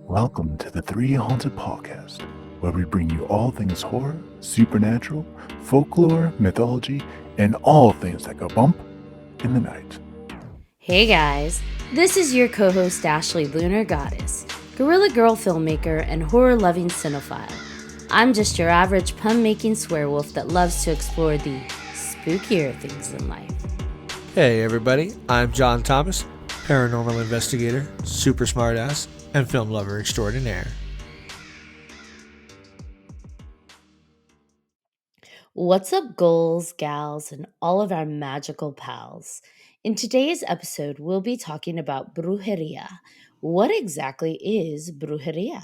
Welcome to the 3Haunted podcast, where we bring you all things horror, supernatural, folklore, mythology, and all things that go bump in the night. Hey guys, this is your co-host Ashley Lunar Goddess, Gorilla Girl filmmaker and horror-loving cinephile. I'm just your average pun-making swearwolf that loves to explore the spookier things in life. Hey everybody, I'm John Thomas, paranormal investigator, super smartass, and film lover extraordinaire. What's up, ghouls, gals, and all of our magical pals? In today's episode, we'll be talking about brujeria. What exactly is brujeria?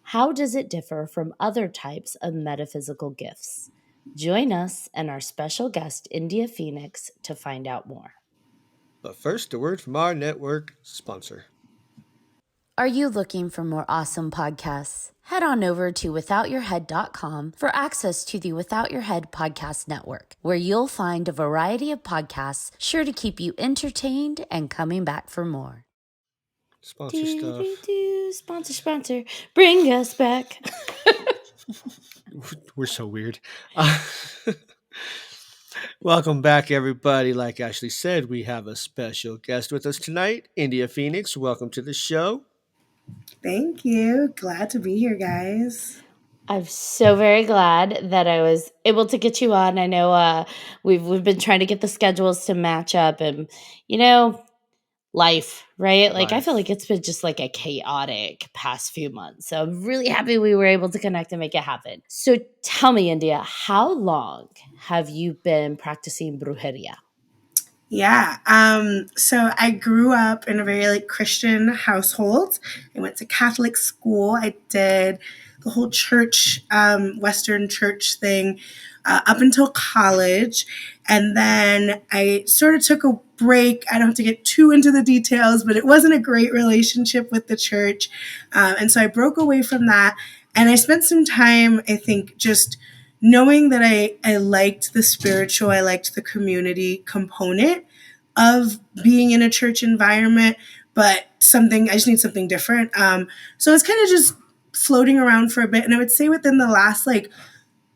How does it differ from other types of metaphysical gifts? Join us and our special guest, India Phoenix, to find out more. But first, a word from our network sponsor. Are you looking for more awesome podcasts? Head on over to withoutyourhead.com for access to the Without Your Head podcast network, where you'll find a variety of podcasts sure to keep you entertained and coming back for more. Sponsor stuff. Sponsor, bring us back. We're so weird. Welcome back, everybody. Like Ashley said, we have a special guest with us tonight, India Phoenix. Welcome to the show. Thank you. Glad to be here, guys. I'm so very glad that I was able to get you on. I know we've been trying to get the schedules to match up, and life, right? Like I feel like it's been just like a chaotic past few months. So I'm really happy we were able to connect and make it happen. So tell me, India, how long have you been practicing brujeria? Yeah. So I grew up in a very Christian household. I went to Catholic school. I did the whole church, Western church thing up until college. And then I sort of took a break. I don't have to get too into the details, but it wasn't a great relationship with the church. And so I broke away from that. And I spent some time, I think, just knowing that I liked the spiritual, I liked the community component of being in a church environment, but I just need something different. So I was kind of just floating around for a bit. And I would say within the last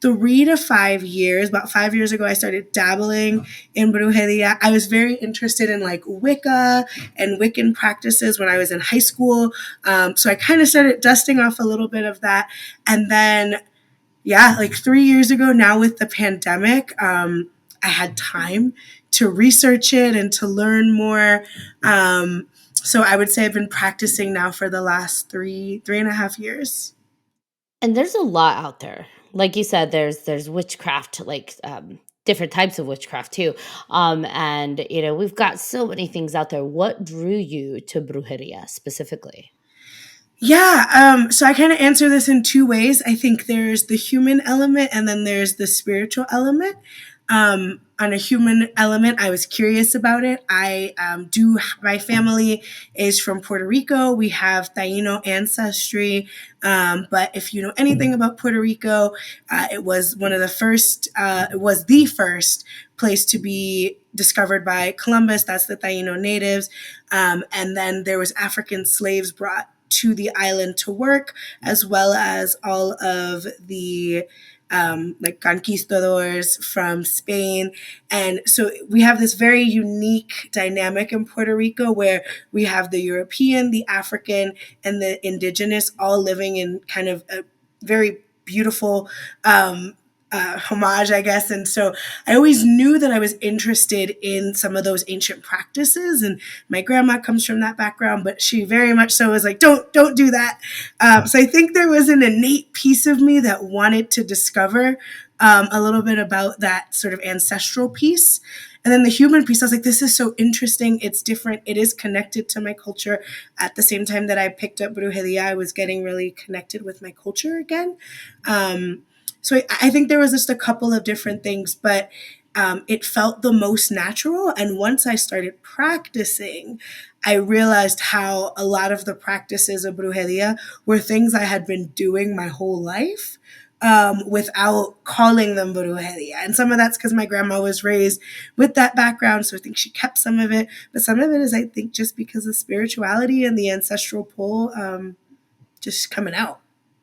3 to 5 years, about 5 years ago, I started dabbling in brujeria. I was very interested in Wicca and Wiccan practices when I was in high school. So I kind of started dusting off a little bit of that. And then 3 years ago now with the pandemic, I had time to research it and to learn more. So I would say I've been practicing now for the last three and a half years. And there's a lot out there. Like you said, there's witchcraft, different types of witchcraft too. And we've got so many things out there. What drew you to brujeria specifically? Yeah, so I kind of answer this in two ways. I think there's the human element and then there's the spiritual element. On a human element, I was curious about it. My family is from Puerto Rico. We have Taino ancestry. But if you know anything about Puerto Rico, it was it was the first place to be discovered by Columbus. That's the Taino natives. And then there was African slaves brought to the island to work, as well as all of the conquistadors from Spain. And so we have this very unique dynamic in Puerto Rico where we have the European, the African, and the indigenous all living in kind of a very beautiful homage, I guess. And so I always knew that I was interested in some of those ancient practices. And my grandma comes from that background, but she very much so was like, don't do that. So I think there was an innate piece of me that wanted to discover a little bit about that sort of ancestral piece. And then the human piece, I was like, this is so interesting. It's different. It is connected to my culture. At the same time that I picked up brujeria, I was getting really connected with my culture again. So I think there was just a couple of different things, but it felt the most natural. And once I started practicing, I realized how a lot of the practices of brujeria were things I had been doing my whole life without calling them brujeria. And some of that's because my grandma was raised with that background, so I think she kept some of it. But some of it is, I think, just because of spirituality and the ancestral pull just coming out.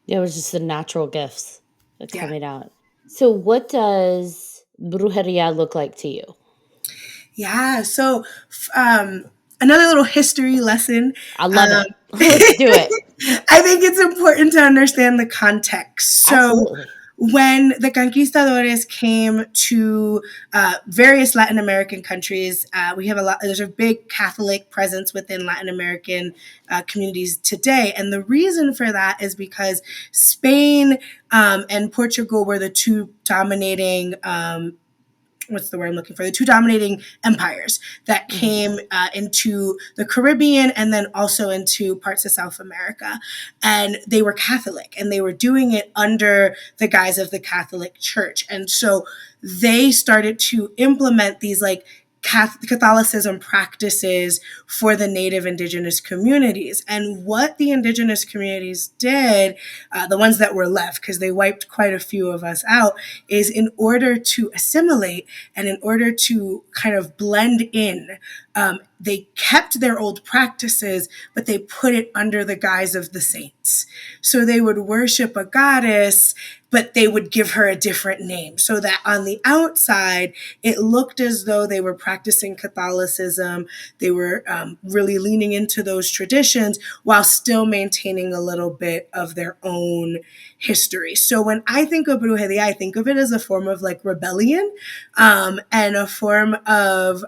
It was just the natural gifts Yeah. coming out. So, what does brujeria look like to you? Yeah. So, another little history lesson. I love it. Let's do it. I think it's important to understand the context. So, Absolutely. when the conquistadores came to various Latin American countries, we have there's a big Catholic presence within Latin American communities today. And the reason for that is because Spain and Portugal were the two dominating what's the word I'm looking for? The two dominating empires that came into the Caribbean and then also into parts of South America. And they were Catholic and they were doing it under the guise of the Catholic Church. And so they started to implement these like Catholicism practices for the native indigenous communities. And what the indigenous communities did, the ones that were left, because they wiped quite a few of us out, is in order to assimilate and in order to kind of blend in, they kept their old practices, but they put it under the guise of the saints. So they would worship a goddess, but they would give her a different name so that on the outside, it looked as though they were practicing Catholicism. They were really leaning into those traditions while still maintaining a little bit of their own history. So when I think of brujeria, I think of it as a form of like rebellion and a form of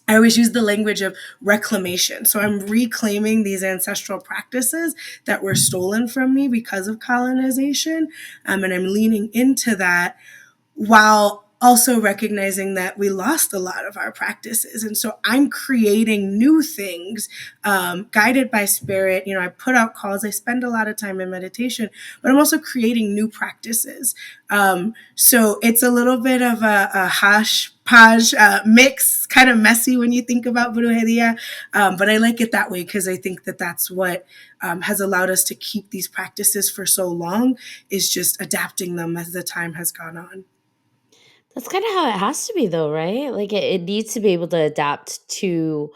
I always use the language of reclamation. So I'm reclaiming these ancestral practices that were stolen from me because of colonization. And I'm leaning into that while also recognizing that we lost a lot of our practices. And so I'm creating new things, guided by spirit. I put out calls. I spend a lot of time in meditation, but I'm also creating new practices. So it's a little bit of a hodgepodge mix, kind of messy when you think about brujeria. But I like it that way because I think that that's what has allowed us to keep these practices for so long, is just adapting them as the time has gone on. That's kind of how it has to be, though, right? Like it needs to be able to adapt to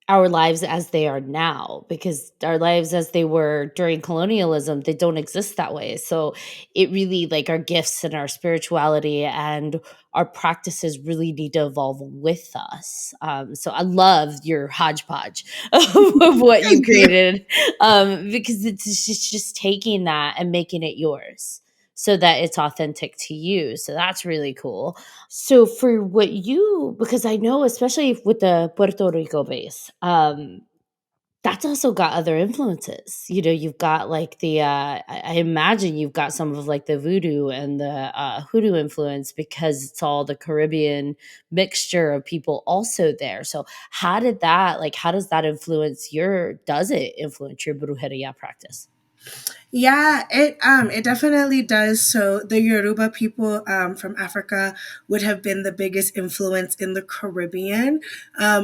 our lives as they are now, because our lives as they were during colonialism, they don't exist that way. So it really, like, our gifts and our spirituality and our practices really need to evolve with us. So I love your hodgepodge of what you Thank you. created, because it's just taking that and making it yours so that it's authentic to you. So that's really cool. So for what you, because I know especially with the Puerto Rico base, that's also got other influences. You've got like I imagine you've got some of like the voodoo and the hoodoo influence, because it's all the Caribbean mixture of people also there. So how does that does it influence your brujeria practice? Yeah, it definitely does. So the Yoruba people from Africa would have been the biggest influence in the Caribbean.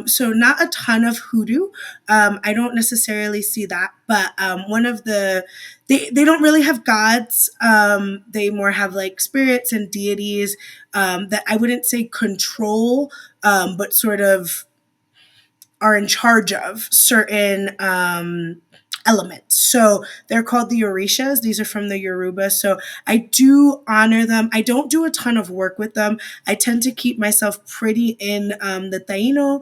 So not a ton of hoodoo. I don't necessarily see that, but one of they don't really have gods. They more have like spirits and deities that I wouldn't say control, but sort of are in charge of certain elements. So they're called the Orishas. These are from the Yoruba. So I do honor them. I don't do a ton of work with them. I tend to keep myself pretty in the Taino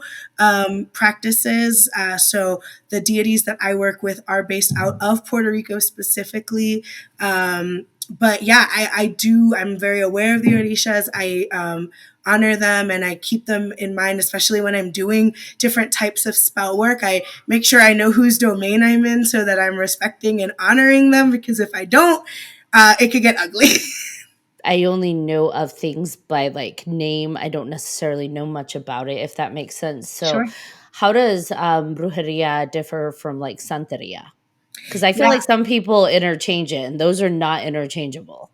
practices. So the deities that I work with are based out of Puerto Rico specifically. But yeah, I do. I'm very aware of the Orishas. I honor them and I keep them in mind, especially when I'm doing different types of spell work. I make sure I know whose domain I'm in so that I'm respecting and honoring them, because if I don't, it could get ugly. I only know of things by like name. I don't necessarily know much about it, if that makes sense. So, Sure. how does brujeria differ from like santeria? Because I feel Yeah. like some people interchange it, and those are not interchangeable.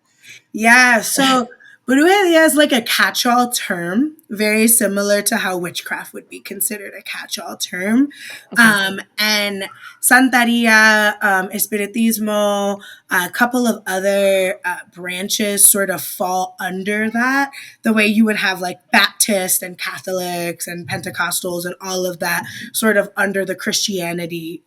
Yeah. So brujeria is like a catch-all term, very similar to how witchcraft would be considered a catch-all term. Okay. And Santeria, Espiritismo, a couple of other branches sort of fall under that, the way you would have like Baptist and Catholics and Pentecostals and all of that sort of under the Christianity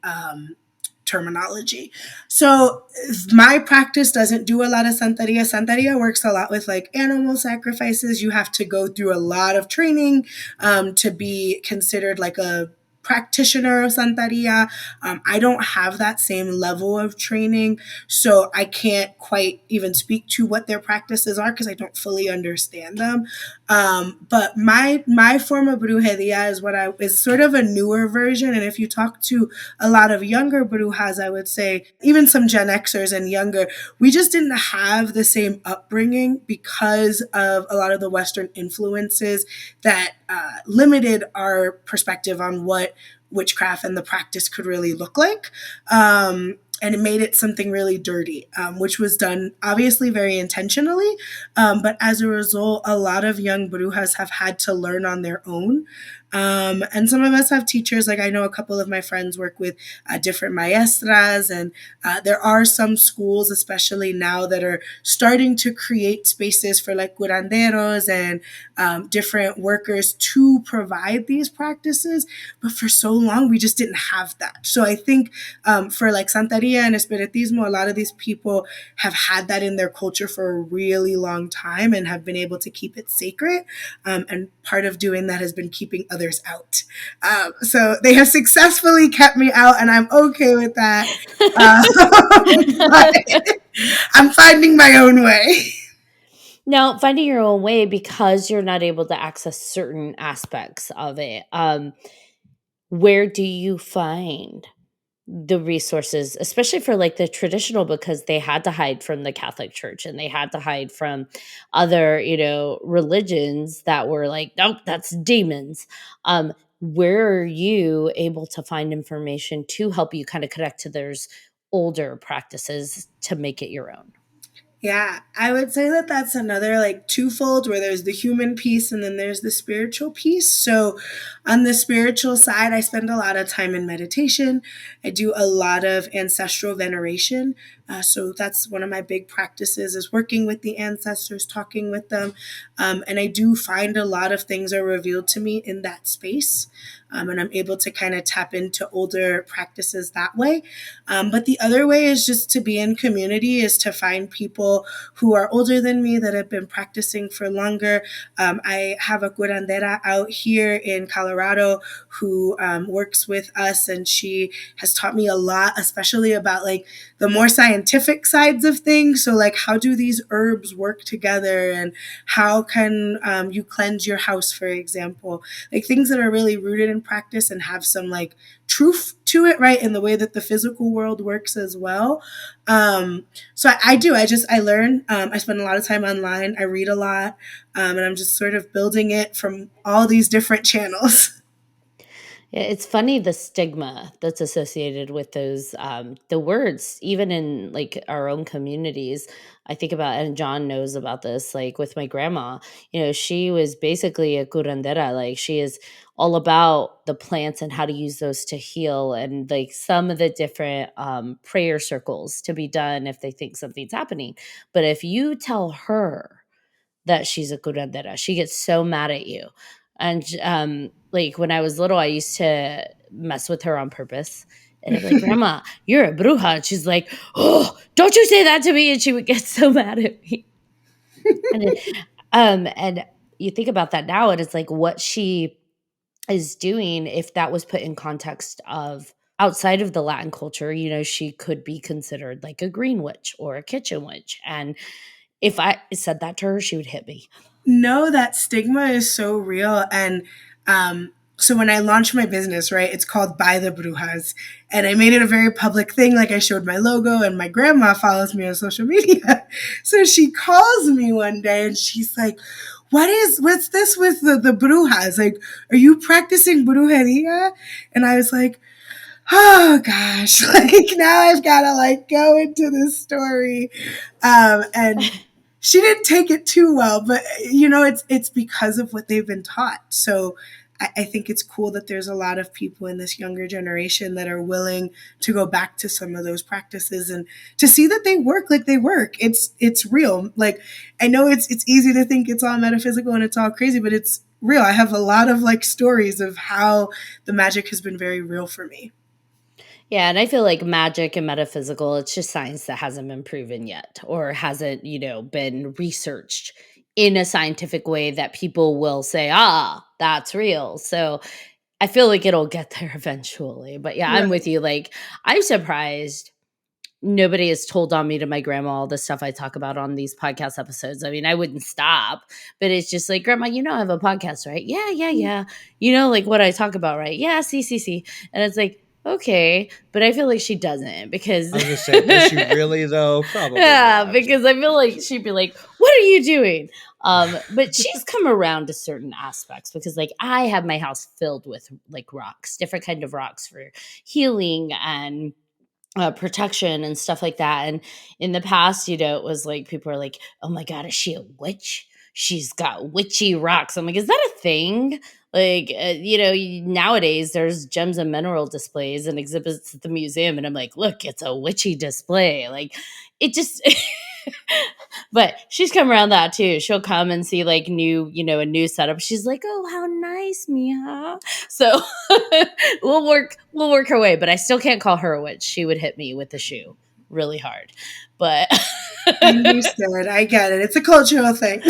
terminology. So my practice doesn't do a lot of Santeria. Santeria works a lot with like animal sacrifices. You have to go through a lot of training to be considered like a practitioner of Santeria. I don't have that same level of training, so I can't quite even speak to what their practices are because I don't fully understand them. But my form of brujeria is sort of a newer version, and if you talk to a lot of younger brujas, I would say even some Gen Xers and younger, we just didn't have the same upbringing because of a lot of the Western influences that limited our perspective on what witchcraft and the practice could really look like. And it made it something really dirty, which was done obviously very intentionally. But as a result, a lot of young brujas have had to learn on their own. And some of us have teachers, like I know a couple of my friends work with different maestras, and there are some schools, especially now, that are starting to create spaces for like curanderos and different workers to provide these practices. But for so long, we just didn't have that. So I think for like Santeria and Espiritismo, a lot of these people have had that in their culture for a really long time and have been able to keep it sacred. And part of doing that has been keeping others out. So they have successfully kept me out, and I'm okay with that. But I'm finding my own way. Now, finding your own way because you're not able to access certain aspects of it. Where do you find the resources, especially for like the traditional, because they had to hide from the Catholic Church and they had to hide from other, religions that were like, nope, that's demons. Where are you able to find information to help you kind of connect to those older practices to make it your own? Yeah, I would say that that's another like twofold, where there's the human piece and then there's the spiritual piece. So on the spiritual side, I spend a lot of time in meditation. I do a lot of ancestral veneration. So that's one of my big practices, is working with the ancestors, talking with them. And I do find a lot of things are revealed to me in that space. And I'm able to kind of tap into older practices that way. But the other way is just to be in community, is to find people who are older than me that have been practicing for longer. I have a curandera out here in Colorado who works with us, and she has taught me a lot, especially about like the more scientific sides of things. So like, how do these herbs work together, and how can you cleanse your house, for example, like things that are really rooted in practice and have some like truth to it, right, in the way that the physical world works as well. So I learn. I spend a lot of time online. I read a lot, and I'm just sort of building it from all these different channels. Yeah, it's funny the stigma that's associated with those the words, even in like our own communities. I think about, and John knows about this, like with my grandma, she was basically a curandera. Like she is all about the plants and how to use those to heal, and like some of the different prayer circles to be done if they think something's happening. But if you tell her that she's a curandera, she gets so mad at you. And like when I was little, I used to mess with her on purpose. And I'd be like, Grandma, you're a bruja. And she's like, oh, don't you say that to me. And she would get so mad at me. And you think about that now, and it's like what she is doing, if that was put in context of outside of the Latin culture, she could be considered like a green witch or a kitchen witch. And if I said that to her, she would hit me. No, that stigma is so real. And so when I launched my business, right, it's called By the Brujas. And I made it a very public thing. Like I showed my logo, and my grandma follows me on social media. So she calls me one day and she's like, what's this with the brujas? Like, are you practicing brujeria? And I was like, oh gosh, like now I've got to like go into this story. And she didn't take it too well, but it's because of what they've been taught. So I think it's cool that there's a lot of people in this younger generation that are willing to go back to some of those practices and to see that they work like they work. It's real. Like, I know it's easy to think it's all metaphysical and it's all crazy, but it's real. I have a lot of like stories of how the magic has been very real for me. Yeah, and I feel like magic and metaphysical, it's just science that hasn't been proven yet or hasn't, been researched in a scientific way that people will say, "Ah, that's real." So, I feel like it'll get there eventually. But yeah, I'm Right. with you. Like, I'm surprised nobody has told on me to my grandma all the stuff I talk about on these podcast episodes. I mean, I wouldn't stop, but it's just like, Grandma, I have a podcast, right? Yeah, yeah, yeah. Like what I talk about, right? Yeah, see, see, see. And it's like, okay, but I feel like she doesn't because I was gonna say, does she really though? Probably yeah, not. because I feel like she'd be like, "What are you doing?" But she's come around to certain aspects because, like, I have my house filled with like rocks, different kind of rocks for healing and protection and stuff like that. And in the past, it was like people are like, "Oh my god, is she a witch? She's got witchy rocks." I'm like, "Is that a thing?" Like, nowadays there's gems and mineral displays and exhibits at the museum, and I'm like, "Look, it's a witchy display." Like, it just. But she's come around that too. She'll come and see like a new setup. She's like, "Oh, how nice, Mia." So we'll work her way, but I still can't call her a witch. She would hit me with the shoe really hard. But Understood. I get it. It's a cultural thing.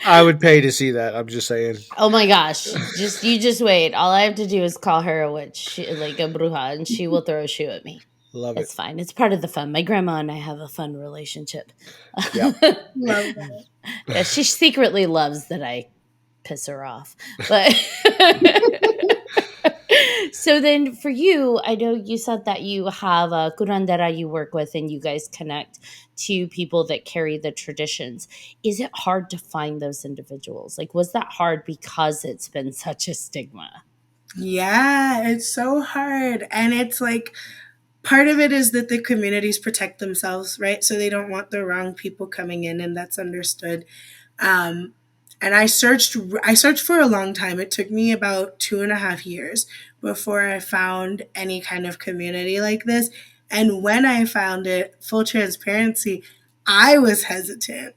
I would pay to see that. I'm just saying. oh my gosh, you just wait. All I have to do is call her a witch, like a bruja, and she will throw a shoe at me. Love it. It's fine. It's part of the fun. My grandma and I have a fun relationship. Yeah. Love that. Yeah, she secretly loves that I piss her off. But so then for you, I know you said that you have a curandera you work with and you guys connect to people that carry the traditions. Is it hard to find those individuals? Like, was that hard because it's been such a stigma? Yeah, it's so hard. And it's like part of it is that the communities protect themselves, right? So they don't want the wrong people coming in, and that's understood. Um, and I searched for a long time. It took me about 2.5 years before I found any kind of community like this. And when I found it, full transparency, I was hesitant.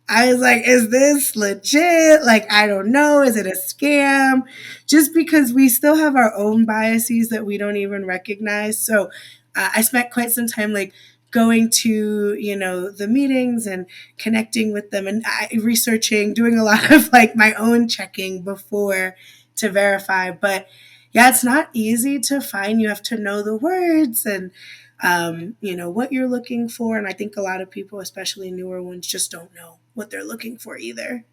I was like, is this legit? Like, I don't know. Is it a scam? Just because we still have our own biases that we don't even recognize. So I spent quite some time like going to, the meetings and connecting with them and researching, doing a lot of like my own checking before to verify. But yeah, it's not easy to find. You have to know the words and what you're looking for. And I think a lot of people, especially newer ones, just don't know what they're looking for either.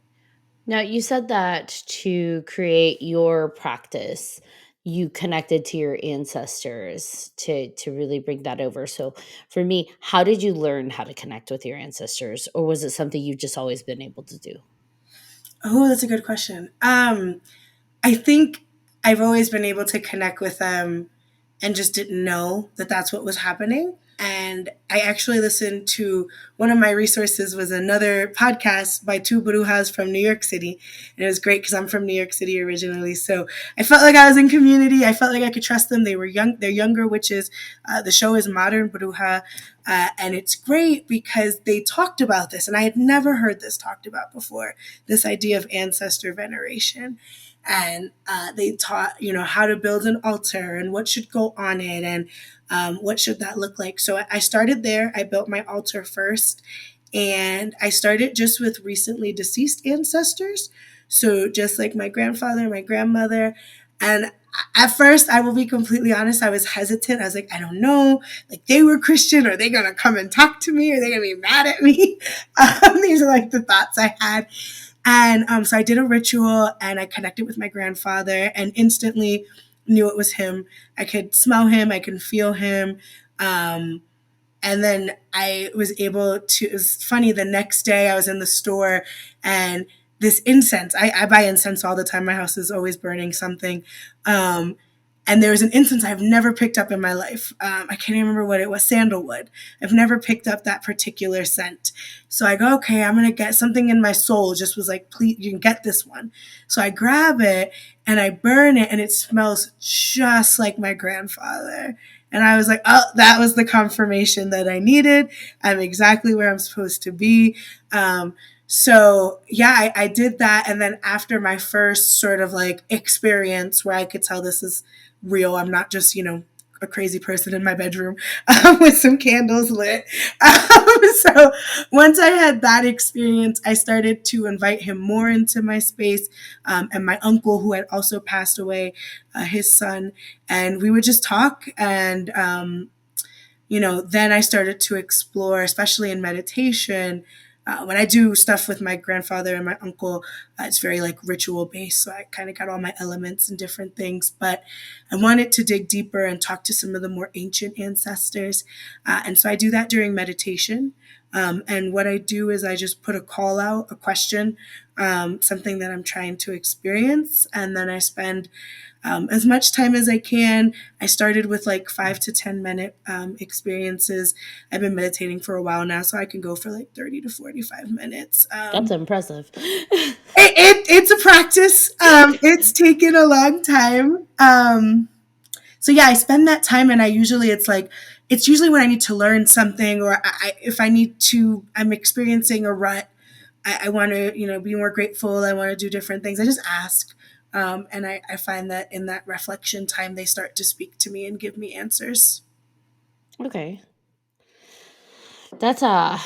Now, you said that to create your practice, you connected to your ancestors to really bring that over. So, for me, how did you learn how to connect with your ancestors, or was it something you've just always been able to do? Oh, that's a good question. I think I've always been able to connect with them and just didn't know that that's what was happening. And I actually listened to one of my resources was another podcast by two brujas from New York City. And it was great because I'm from New York City originally. So I felt like I was in community. I felt like I could trust them. They were young. They're younger witches. The show is Modern Bruja. And it's great because they talked about this. And I had never heard this talked about before, this idea of ancestor veneration. And they taught, how to build an altar and what should go on it and what should that look like. So I started there. I built my altar first, and I started just with recently deceased ancestors. So just like my grandfather, my grandmother. And at first, I will be completely honest, I was hesitant. I was like, I don't know. Like, they were Christian. Are they going to come and talk to me? Are they going to be mad at me? These are like the thoughts I had. And so I did a ritual and I connected with my grandfather and instantly knew it was him. I could smell him, I could feel him. Um, and then I was able to, it was funny, the next day I was in the store and this incense, I buy incense all the time. My house is always burning something. Um, and there was an incense I've never picked up in my life. I can't even remember what it was, sandalwood. I've never picked up that particular scent. So I go, okay, I'm going to get something in my soul. Just was like, please, you can get this one. So I grab it and I burn it and it smells just like my grandfather. And I was like, oh, that was the confirmation that I needed. I'm exactly where I'm supposed to be. So yeah, I did that. And then after my first sort of like experience where I could tell this is real, I'm not just, a crazy person in my bedroom with some candles lit. So once I had that experience, I started to invite him more into my space. And my uncle, who had also passed away, his son, and we would just talk. And then I started to explore, especially in meditation. When I do stuff with my grandfather and my uncle, it's very like ritual based. So I kind of got all my elements and different things. But I wanted to dig deeper and talk to some of the more ancient ancestors. And so I do that during meditation. And what I do is I just put a call out, a question, something that I'm trying to experience. And then I spend as much time as I can. I started with like 5 to 10 minute experiences. I've been meditating for a while now, so I can go for like 30 to 45 minutes. That's impressive. It's a practice. It's taken a long time. So yeah, I spend that time, and it's usually when I need to learn something, or if I'm experiencing a rut. I want to, be more grateful. I want to do different things. I just ask. And I find that in that reflection time, they start to speak to me and give me answers. Okay. That's I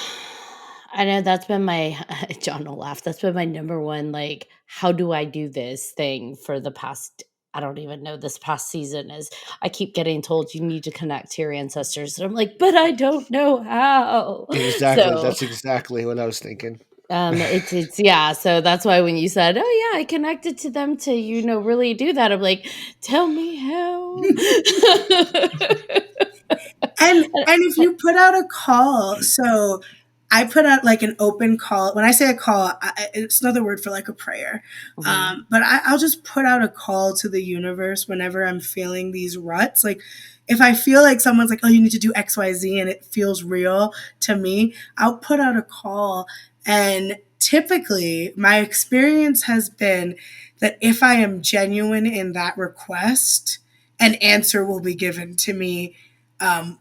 know that's been my John will laugh. That's been my number one, like, how do I do this thing for the past, I don't even know, this past season is I keep getting told you need to connect to your ancestors. And I'm like, but I don't know how. Exactly. So That's exactly what I was thinking. it's yeah, so that's why when you said, "Oh yeah, I connected to them to, really do that." I'm like, "Tell me how." And if you put out a call, so I put out like an open call. When I say a call, it's another word for like a prayer. Mhm. But I'll just put out a call to the universe whenever I'm feeling these ruts. Like if I feel like someone's like, "Oh, you need to do X, Y, Z," and it feels real to me, I'll put out a call. And typically, my experience has been that if I am genuine in that request, an answer will be given to me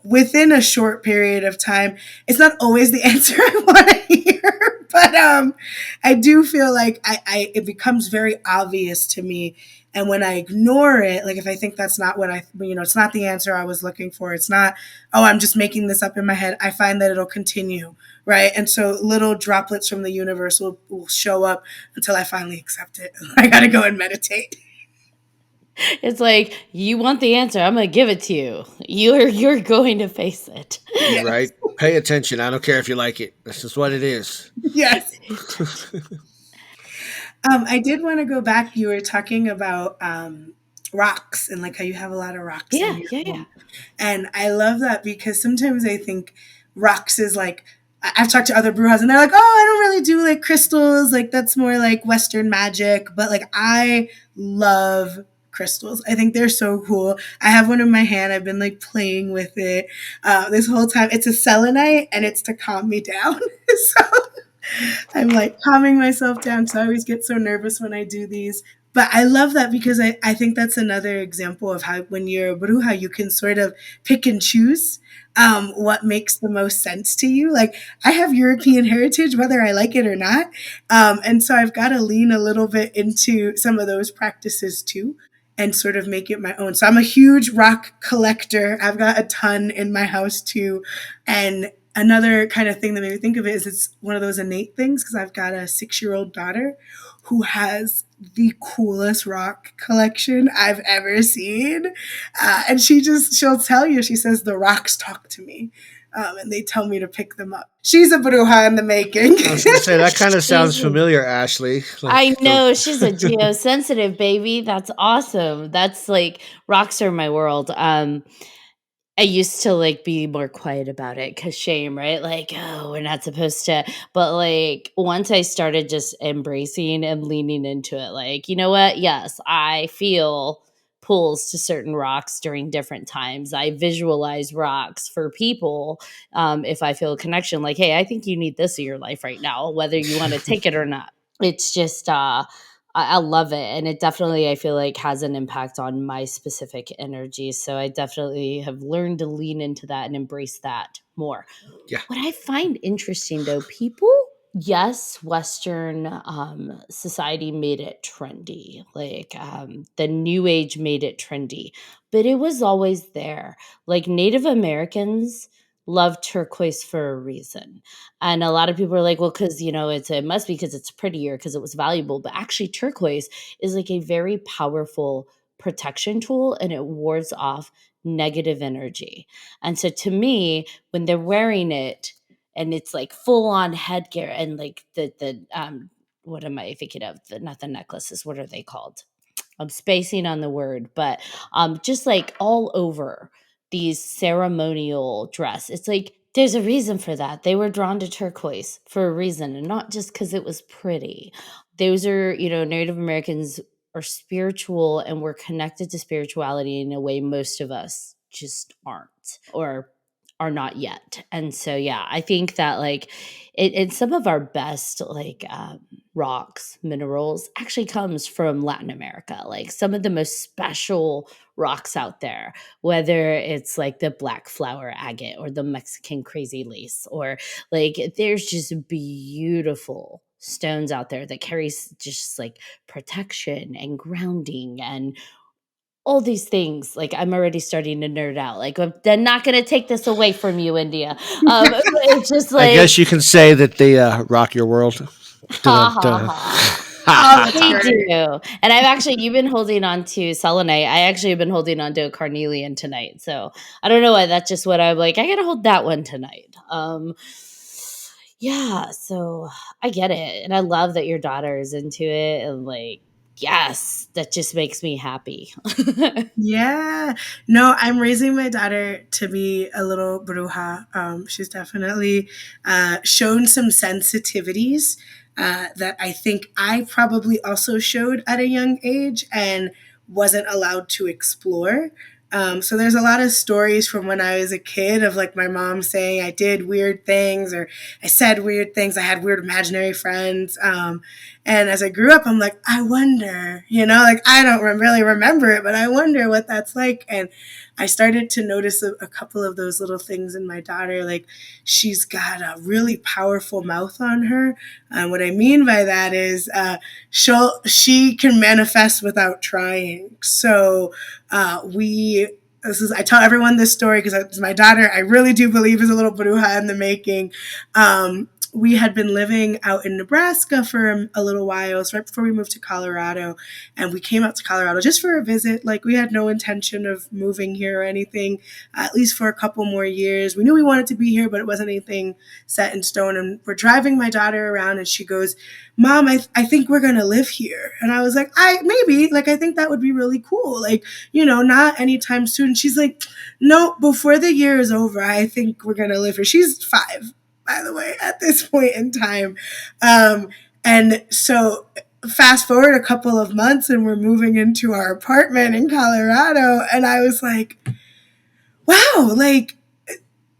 within a short period of time. It's not always the answer I want to hear, but I do feel like it becomes very obvious to me. And when I ignore it, like if I think that's not it's not the answer I was looking for. It's not, oh, I'm just making this up in my head. I find that it'll continue, right? And so little droplets from the universe will show up until I finally accept it. I got to go and meditate. It's like, you want the answer, I'm gonna give it to you. You're going to face it. Right? Pay attention. I don't care if you like it. That's just what it is. Yes. I did want to go back. You were talking about rocks and like how you have a lot of rocks in Yeah, your yeah, yeah. home. And I love that because sometimes I think rocks is like, I've talked to other brujas and they're like, oh, I don't really do like crystals. Like that's more like Western magic. But like I love crystals. I think they're so cool. I have one in my hand. I've been like playing with it this whole time. It's a selenite and it's to calm me down. So I'm like calming myself down because I always get so nervous when I do these. But I love that because I think that's another example of how when you're a bruja, you can sort of pick and choose what makes the most sense to you. Like I have European heritage, whether I like it or not. And so I've got to lean a little bit into some of those practices too and sort of make it my own. So I'm a huge rock collector. I've got a ton in my house too. And another kind of thing that made me think of it is it's one of those innate things because I've got a 6-year-old daughter who has the coolest rock collection I've ever seen. And she'll tell you, she says, the rocks talk to me. And they tell me to pick them up. She's a bruja in the making. I was going to say, that kind of sounds She's- familiar, Ashley. I know, she's a geosensitive baby. That's awesome. That's like, rocks are my world. I used to like be more quiet about it because shame, right? Like, oh, we're not supposed to. But like, once I started just embracing and leaning into it, like, you know what? Yes, I feel pulls to certain rocks during different times. I visualize rocks for people if I feel a connection, like, hey, I think you need this in your life right now, whether you want to take it or not. It's just, I love it. And it definitely, I feel like, has an impact on my specific energy. So I definitely have learned to lean into that and embrace that more. Yeah. What I find interesting though, people yes, Western society made it trendy. Like the New Age made it trendy, but it was always there. Like Native Americans love turquoise for a reason, and a lot of people are like, well, because it must be because it's prettier because it was valuable. But actually, turquoise is like a very powerful protection tool, and it wards off negative energy. And so, to me, when they're wearing it and it's like full on headgear and like the what am I thinking of? Not the necklaces. What are they called? I'm spacing on the word, but just like all over these ceremonial dress. It's like there's a reason for that. They were drawn to turquoise for a reason and not just because it was pretty. Those are, Native Americans are spiritual and we're connected to spirituality in a way most of us just aren't or are not yet. And so, yeah, I think that like some of our best like rocks, minerals actually comes from Latin America. Like some of the most special rocks out there, whether it's like the black flower agate or the Mexican crazy lace, or like there's just beautiful stones out there that carries just like protection and grounding and all these things. Like I'm already starting to nerd out. Like they're not going to take this away from you, India. It's just I like guess you can say that they rock your world. ha Dun, ha dun. ha. Oh, that's They great. do. And you've been holding on to selenite. I actually have been holding on to a carnelian tonight. So I don't know why. That's just what I'm like. I got to hold that one tonight. Yeah. So I get it. And I love that your daughter is into it. And like, yes, that just makes me happy. Yeah. No, I'm raising my daughter to be a little bruja. She's definitely shown some sensitivities that I think I probably also showed at a young age and wasn't allowed to explore. So there's a lot of stories from when I was a kid of like my mom saying I did weird things or I said weird things. I had weird imaginary friends. And as I grew up, I'm like, I wonder, like I don't really remember it, but I wonder what that's like. And I started to notice a couple of those little things in my daughter. Like she's got a really powerful mouth on her. What I mean by that is she can manifest without trying. So I tell everyone this story because my daughter, I really do believe, is a little bruja in the making. We had been living out in Nebraska for a little while. It was right before we moved to Colorado. And we came out to Colorado just for a visit. Like we had no intention of moving here or anything, at least for a couple more years. We knew we wanted to be here, but it wasn't anything set in stone. And we're driving my daughter around and she goes, Mom, I think we're going to live here. And I was like, maybe, like, I think that would be really cool. Like, not anytime soon. She's like, no, before the year is over, I think we're going to live here. She's 5, by the way, at this point in time. And so fast forward a couple of months and we're moving into our apartment in Colorado. And I was like, wow, like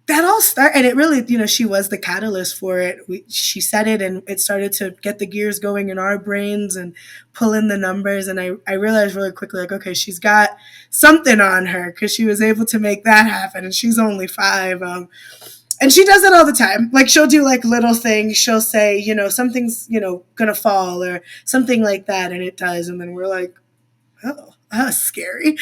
that all started, and it really, she was the catalyst for it. She said it and it started to get the gears going in our brains and pull in the numbers. And I realized really quickly, like, okay, she's got something on her because she was able to make that happen. And she's only 5. And she does it all the time. Like she'll do like little things. She'll say, something's, gonna fall or something like that. And it does. And then we're like, oh, that's scary.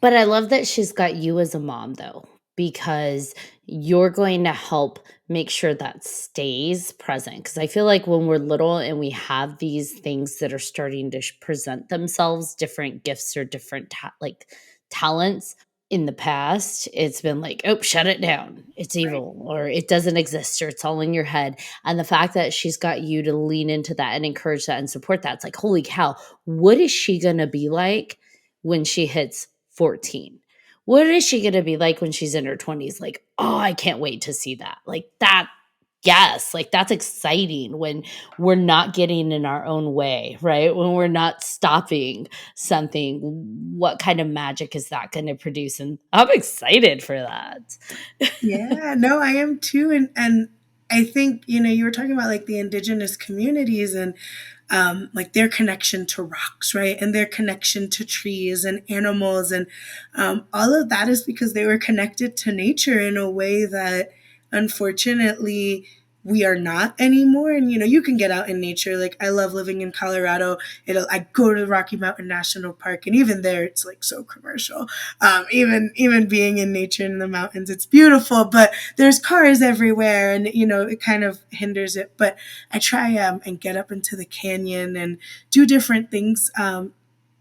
But I love that she's got you as a mom, though, because you're going to help make sure that stays present. Because I feel like when we're little and we have these things that are starting to present themselves, different gifts or different talents, in the past, it's been like, oh, shut it down. It's evil or it doesn't exist or it's all in your head. And the fact that she's got you to lean into that and encourage that and support that, it's like, holy cow, what is she going to be like when she hits 14? What is she going to be like when she's in her 20s? Like, oh, I can't wait to see that. Like that. Yes, like that's exciting when we're not getting in our own way, right? When we're not stopping something, what kind of magic is that going to produce? And I'm excited for that. Yeah, no, I am too. And I think, you were talking about like the indigenous communities and like their connection to rocks, right? And their connection to trees and animals. And all of that is because they were connected to nature in a way that unfortunately we are not anymore. And you can get out in nature. Like, I love living in Colorado. I go to the Rocky Mountain National Park, and even there it's like so commercial. Even being in nature in the mountains, it's beautiful, but there's cars everywhere, and it kind of hinders it. But I try and get up into the canyon and do different things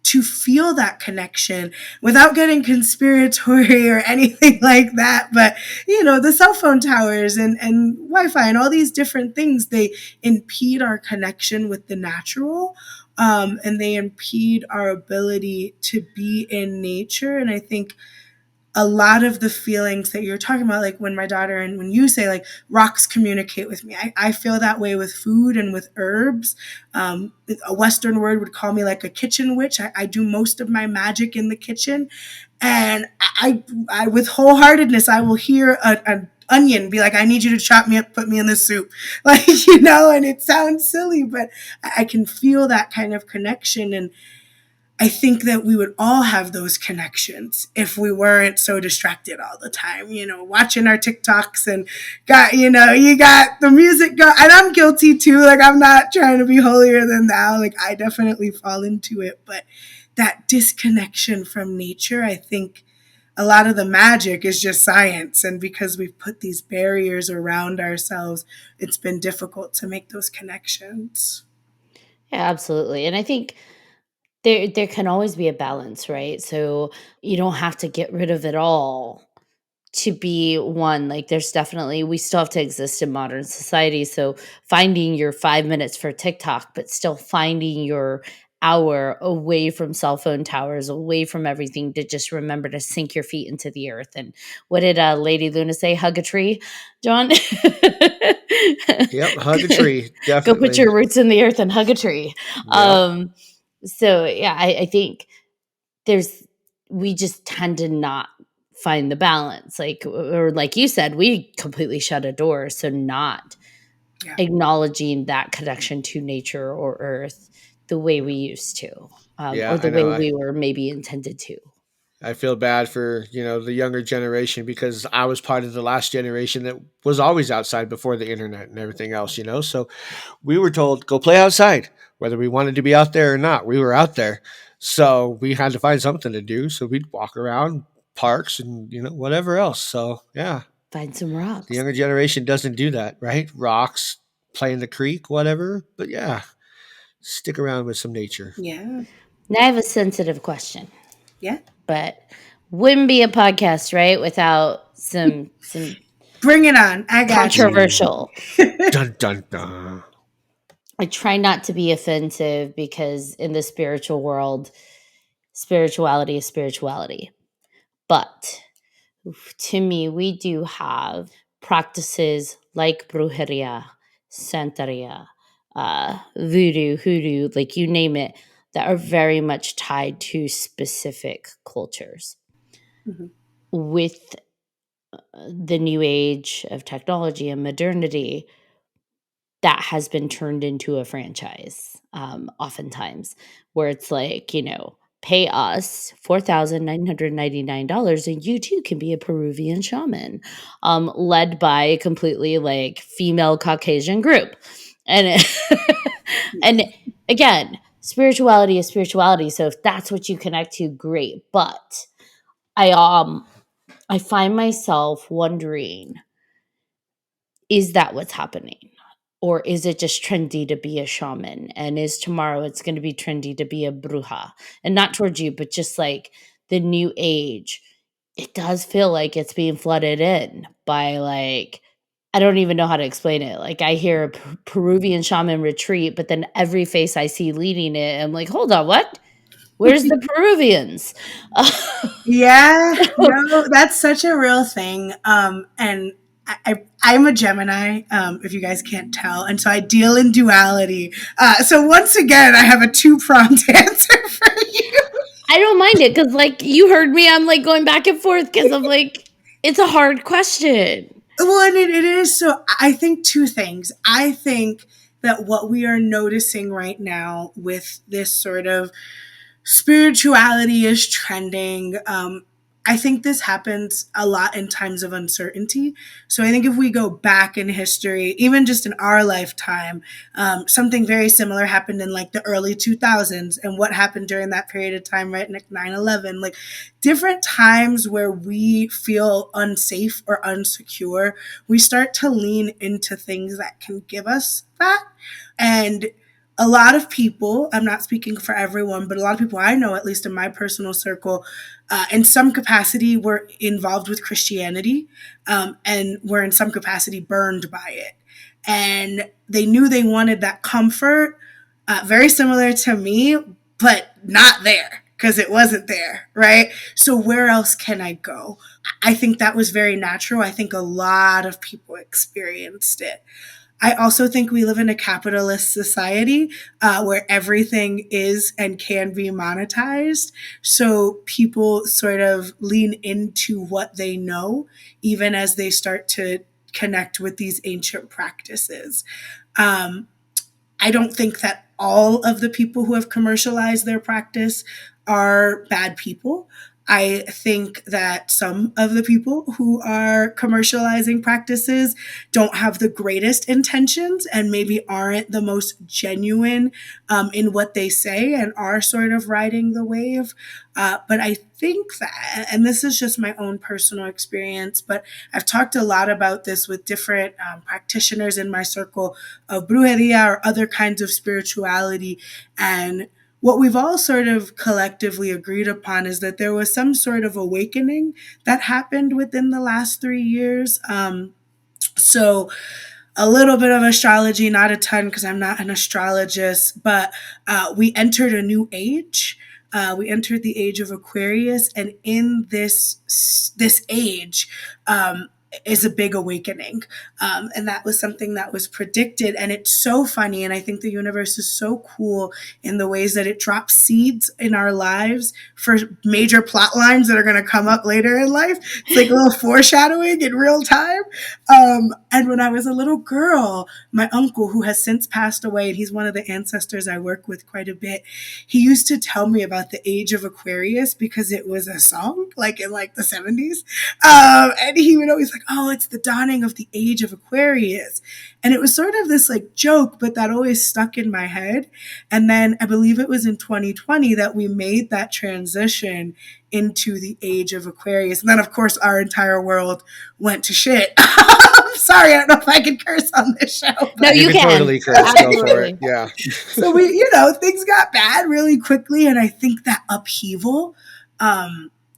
to feel that connection without getting conspiratory or anything like that. But, the cell phone towers and Wi-Fi and all these different things, they impede our connection with the natural. And they impede our ability to be in nature. And I think a lot of the feelings that you're talking about, like when my daughter and when you say like rocks communicate with me, I feel that way with food and with herbs. A Western word would call me like a kitchen witch. I do most of my magic in the kitchen, and I with wholeheartedness, I will hear an onion be like, I need you to chop me up, put me in the soup. Like, and it sounds silly, but I can feel that kind of connection. And I think that we would all have those connections if we weren't so distracted all the time, watching our TikToks and you got the music go. And I'm guilty too. Like, I'm not trying to be holier than thou. Like, I definitely fall into it. But that disconnection from nature, I think a lot of the magic is just science. And because we've put these barriers around ourselves, it's been difficult to make those connections. Yeah, absolutely. And I think there can always be a balance, right? So you don't have to get rid of it all to be one. Like, there's definitely, we still have to exist in modern society. So finding your 5 minutes for TikTok, but still finding your hour away from cell phone towers, away from everything, to just remember to sink your feet into the earth. And what did Lady Luna say? Hug a tree, John? Yep, hug a tree, Go put definitely. your roots in the earth and hug a tree. Yep. So yeah, I think there's, we just tend to not find the balance, like, or like you said, we completely shut a door, so not Yeah. acknowledging that connection to nature or earth the way we used to, Yeah, or the I way know. we were maybe intended to. I feel bad for, the younger generation because I was part of the last generation that was always outside before the internet and everything else. So we were told, go play outside, whether we wanted to be out there or not. We were out there. So we had to find something to do. So we'd walk around parks and, whatever else. So yeah, Find some the rocks. younger generation doesn't do that, right? Rocks, play in the creek, whatever. But yeah, stick around with some nature. Yeah. Now I have a sensitive question, Yeah. but wouldn't be a podcast, right, without some Bring it on. I got you. controversial. Dun, dun, dun. I try not to be offensive because in the spiritual world, spirituality is spirituality. But to me, we do have practices like brujeria, santeria, voodoo, hoodoo, like you name it, that are very much tied to specific cultures. Mhm. With the new age of technology and modernity, that has been turned into a franchise, oftentimes, where it's like, pay us $4,999 and you too can be a Peruvian shaman, led by a completely like female Caucasian group. And and again, spirituality is spirituality. So if that's what you connect to, great. But I find myself wondering, is that what's happening? Or is it just trendy to be a shaman? And is tomorrow it's going to be trendy to be a bruja? And not towards you, but just like the new age. It does feel like it's being flooded in by like, I don't even know how to explain it. Like, I hear a Peruvian shaman retreat, but then every face I see leading it, I'm like, hold on, what? Where's the Peruvians? Yeah, no, that's such a real thing. And I'm a Gemini, if you guys can't tell. And so I deal in duality. So once again, I have a two-pronged answer for you. I don't mind it because, like, you heard me. I'm like going back and forth because I'm like, it's a hard question. Well, and it is. So I think two things. I think that what we are noticing right now with this sort of spirituality is trending. I think this happens a lot in times of uncertainty. So I think if we go back in history, even just in our lifetime, something very similar happened in like the early 2000s. And what happened during that period of time, right? Like 9/11, like different times where we feel unsafe or unsecure, we start to lean into things that can give us that. And a lot of people, I'm not speaking for everyone, but a lot of people I know, at least in my personal circle, in some capacity were involved with Christianity, and were in some capacity burned by it. And they knew they wanted that comfort, very similar to me, but not there because it wasn't there, right? So where else can I go? I think that was very natural. I think a lot of people experienced it. I also think we live in a capitalist society where everything is and can be monetized. So people sort of lean into what they know, even as they start to connect with these ancient practices. Um, I don't think that all of the people who have commercialized their practice are bad people. I think that some of the people who are commercializing practices don't have the greatest intentions and maybe aren't the most genuine in what they say and are sort of riding the wave. But I think that, and this is just my own personal experience, but I've talked a lot about this with different practitioners in my circle of brujeria or other kinds of spirituality. And what we've all sort of collectively agreed upon is that there was some sort of awakening that happened within the last 3 years. So a little bit of astrology, not a ton because I'm not an astrologist, but we entered a new age. We entered the age of Aquarius, and in this age, is a big awakening. And that was something that was predicted. And it's so funny. And I think the universe is so cool in the ways that it drops seeds in our lives for major plot lines that are going to come up later in life. It's like a little foreshadowing in real time. And when I was a little girl, my uncle, who has since passed away, and he's one of the ancestors I work with quite a bit, he used to tell me about the age of Aquarius because it was a song, like in like the 70s. And he would always like, oh, it's the dawning of the age of Aquarius. And it was sort of this like joke, but that always stuck in my head. And then I believe it was in 2020 that we made that transition into the age of Aquarius. And then, of course, our entire world went to shit. I'm sorry, I don't know if I can curse on this show. No, you can. Totally curse. Go for it. Yeah. So things got bad really quickly. And I think that upheaval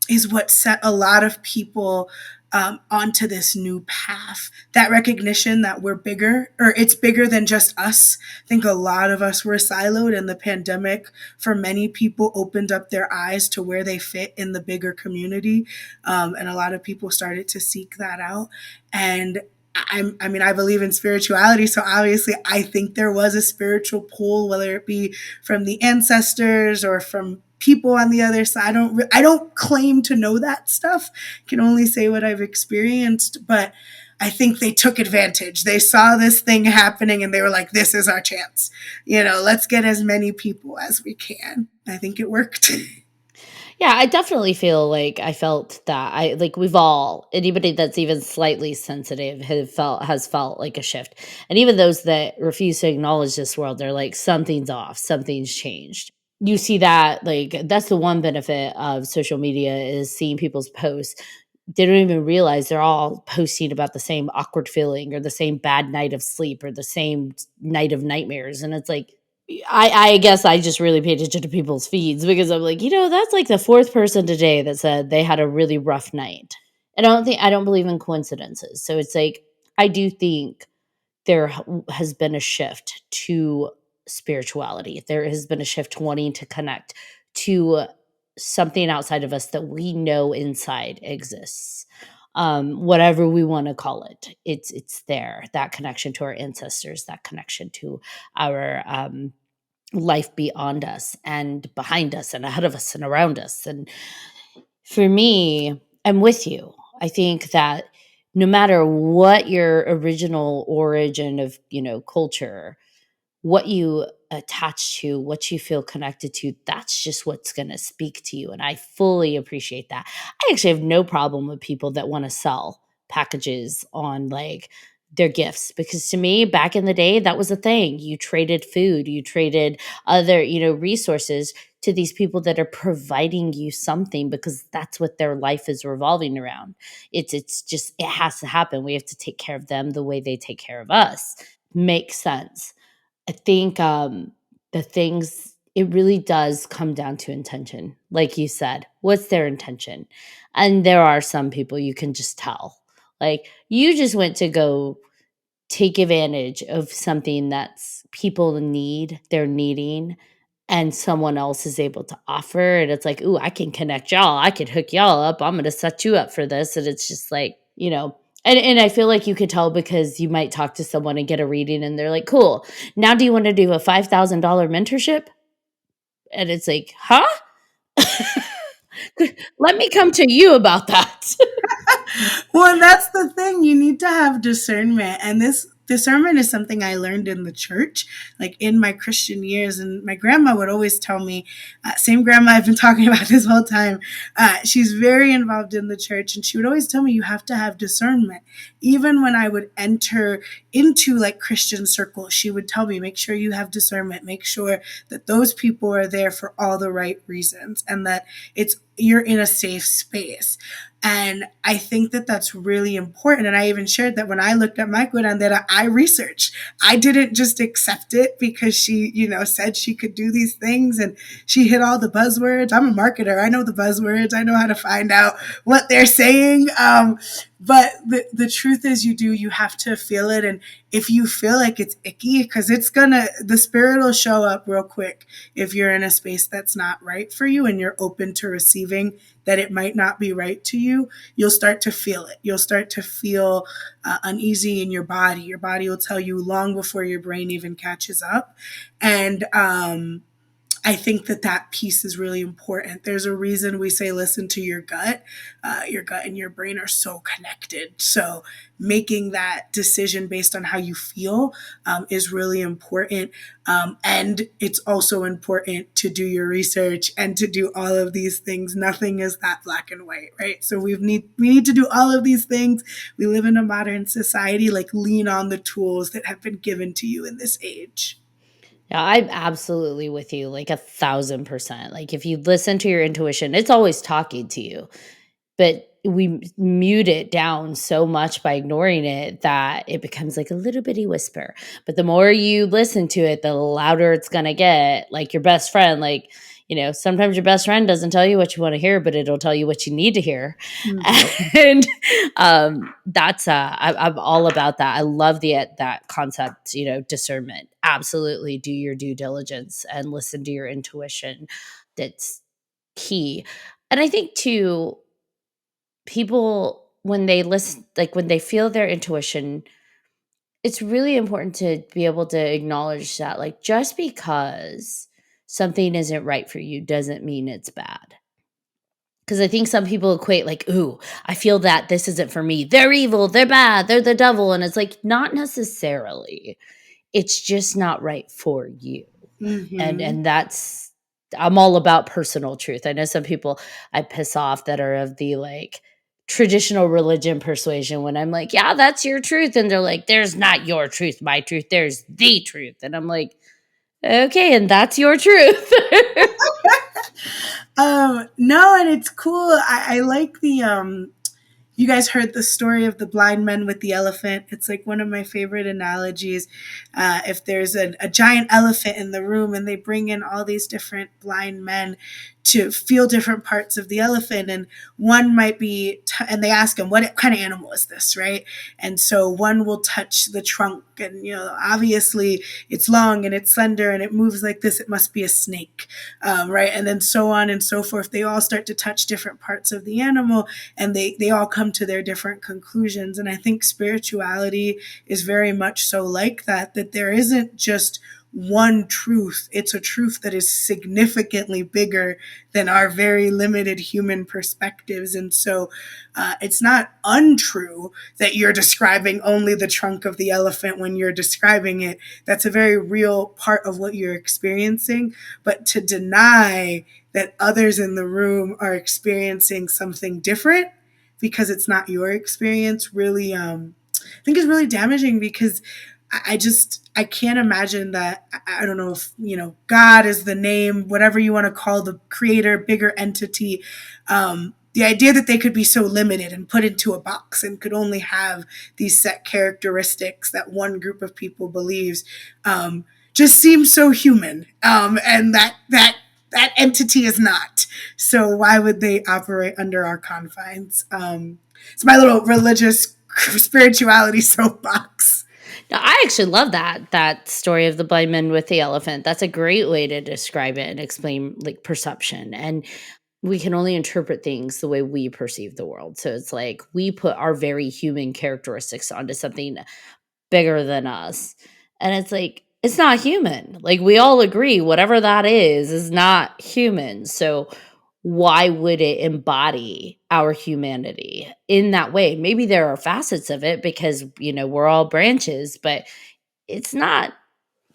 is what set a lot of people onto this new path. That recognition that we're bigger, or it's bigger than just us. I think a lot of us were siloed, and the pandemic, for many people, opened up their eyes to where they fit in the bigger community. And a lot of people started to seek that out. And I believe in spirituality, so obviously I think there was a spiritual pull, whether it be from the ancestors or from people on the other side. I don't claim to know that stuff. I can only say what I've experienced, but I think they took advantage. They saw this thing happening and they were like, this is our chance. Let's get as many people as we can. I think it worked. Yeah, I definitely feel like I felt that we've all, anybody that's even slightly sensitive has felt like a shift. And even those that refuse to acknowledge this world, they're like, something's off, something's changed. You see that, like, that's the one benefit of social media, is seeing people's posts. They don't even realize they're all posting about the same awkward feeling or the same bad night of sleep or the same night of nightmares. And it's like, I guess I just really pay attention to people's feeds because I'm like, that's like the fourth person today that said they had a really rough night. And I don't believe in coincidences. So it's like, I do think there has been a shift to spirituality. There has been a shift to wanting to connect to something outside of us that we know inside exists. Whatever we want to call it, it's there. That connection to our ancestors, that connection to our life beyond us and behind us and ahead of us and around us. And for me, I'm with you. I think that no matter what your original origin of, culture, what you attach to, what you feel connected to, that's just what's going to speak to you. And I fully appreciate that. I actually have no problem with people that want to sell packages on like their gifts, because to me back in the day that was a thing. You traded food, you traded other, resources to these people that are providing you something, because that's what their life is revolving around. It's just, it has to happen. We have to take care of them the way they take care of us. Makes sense. I think the things, it really does come down to intention. Like you said, what's their intention? And there are some people you can just tell. Like you just went to go take advantage of something that's people need, they're needing, and someone else is able to offer. And it's like, ooh, I can connect y'all. I can hook y'all up. I'm going to set you up for this. And it's just like, and I feel like you could tell because you might talk to someone and get a reading and they're like, cool. Now do you want to do a $5,000 mentorship? And it's like, huh? Let me come to you about that. Well, that's the thing. You need to have discernment. And this discernment is something I learned in the church, like in my Christian years. And my grandma would always tell me, same grandma I've been talking about this whole time, she's very involved in the church. And she would always tell me, you have to have discernment. Even when I would enter into like Christian circles, she would tell me, make sure you have discernment, make sure that those people are there for all the right reasons and that you're in a safe space. And I think that that's really important. And I even shared that when I looked at my curandera, I researched. I didn't just accept it because she, said she could do these things and she hit all the buzzwords. I'm a marketer. I know the buzzwords. I know how to find out what they're saying. But the truth is you have to feel it. And if you feel like it's icky, because the spirit will show up real quick if you're in a space that's not right for you and you're open to receiving that it might not be right to you, you'll start to feel it. You'll start to feel uneasy in your body. Your body will tell you long before your brain even catches up. And I think that piece is really important. There's a reason we say listen to your gut. Your gut and your brain are so connected. So making that decision based on how you feel is really important. And it's also important to do your research and to do all of these things. Nothing is that black and white, right? So we need to do all of these things. We live in a modern society. Like lean on the tools that have been given to you in this age. Yeah, I'm absolutely with you, like 1,000%. Like if you listen to your intuition, it's always talking to you. But we mute it down so much by ignoring it that it becomes like a little bitty whisper. But the more you listen to it, the louder it's going to get. Like your best friend, sometimes your best friend doesn't tell you what you want to hear, but it'll tell you what you need to hear. And that's I'm all about that. I love that concept, discernment. Absolutely do your due diligence and listen to your intuition. That's key. And I think too, people when they listen, like when they feel their intuition, it's really important to be able to acknowledge that, like, just because something isn't right for you doesn't mean it's bad. Because I think some people equate like, ooh, I feel that this isn't for me, they're evil, they're bad, they're the devil. And it's like, not necessarily, it's just not right for you. And that's, I'm all about personal truth. I know some people I piss off that are of the like traditional religion persuasion when I'm like, yeah, that's your truth. And they're like, there's not your truth, my truth, there's the truth. And I'm like, okay, and that's your truth. No, and it's cool. I like the you guys heard the story of the blind men with the elephant. It's like one of my favorite analogies. If there's a giant elephant in the room and they bring in all these different blind men to feel different parts of the elephant, and one might be, and they ask him, what kind of animal is this, right? And so one will touch the trunk, and obviously it's long and it's slender and it moves like this, it must be a snake, right? And then so on and so forth. They all start to touch different parts of the animal, and they all come to their different conclusions. And I think spirituality is very much so like that there isn't just one truth. It's a truth that is significantly bigger than our very limited human perspectives. And so it's not untrue that you're describing only the trunk of the elephant when you're describing it. That's a very real part of what you're experiencing. But to deny that others in the room are experiencing something different because it's not your experience really, I think is really damaging, because I can't imagine that. I don't know if, God is the name, whatever you want to call the creator, bigger entity. The idea that they could be so limited and put into a box and could only have these set characteristics that one group of people believes, just seems so human. And that entity is not. So why would they operate under our confines? It's my little religious spirituality soapbox. Now, I actually love that story of the blind man with the elephant. That's a great way to describe it and explain like perception. And we can only interpret things the way we perceive the world. So it's like we put our very human characteristics onto something bigger than us. And it's like, it's not human. Like we all agree, whatever that is not human. So why would it embody our humanity in that way? Maybe there are facets of it because, we're all branches, but it's not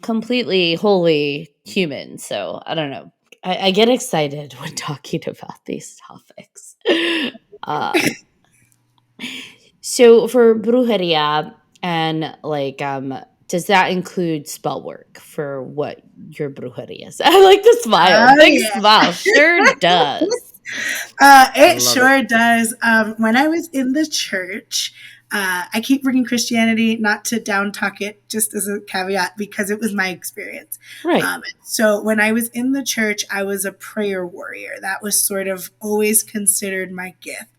completely wholly human. So I don't know. I get excited when talking about these topics. Uh, so for brujeria and does that include spell work for what your brujeria is? I like the smile. Oh, Big yeah. smile. Sure does. It love sure does. When I was in the church, I keep bringing Christianity, not to down talk it, just as a caveat, because it was my experience. Right. So when I was in the church, I was a prayer warrior. That was sort of always considered my gift.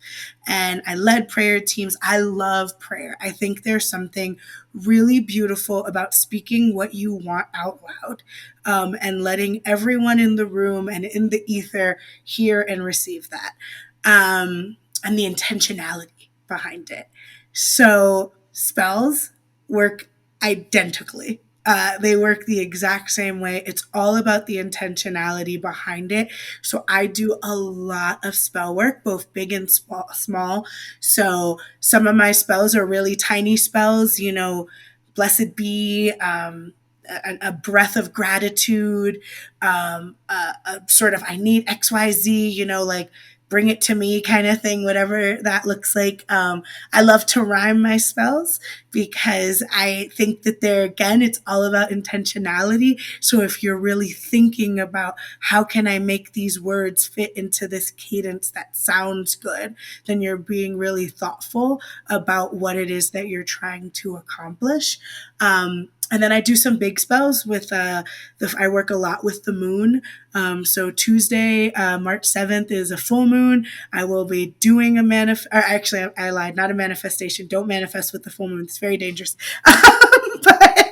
And I led prayer teams. I love prayer. I think there's something really beautiful about speaking what you want out loud, and letting everyone in the room and in the ether hear and receive that, and the intentionality behind it. So spells work identically. They work the exact same way. It's all about the intentionality behind it. So I do a lot of spell work, both big and small. So some of my spells are really tiny spells, blessed be, a breath of gratitude, a sort of I need XYZ, like bring it to me kind of thing, whatever that looks like. I love to rhyme my spells because I think that it's all about intentionality. So if you're really thinking about how can I make these words fit into this cadence that sounds good, then you're being really thoughtful about what it is that you're trying to accomplish. And then I do some big spells with, I work a lot with the moon. So Tuesday, March 7th is a full moon. I will be doing actually, I lied, not a manifestation. Don't manifest with the full moon. It's very dangerous. But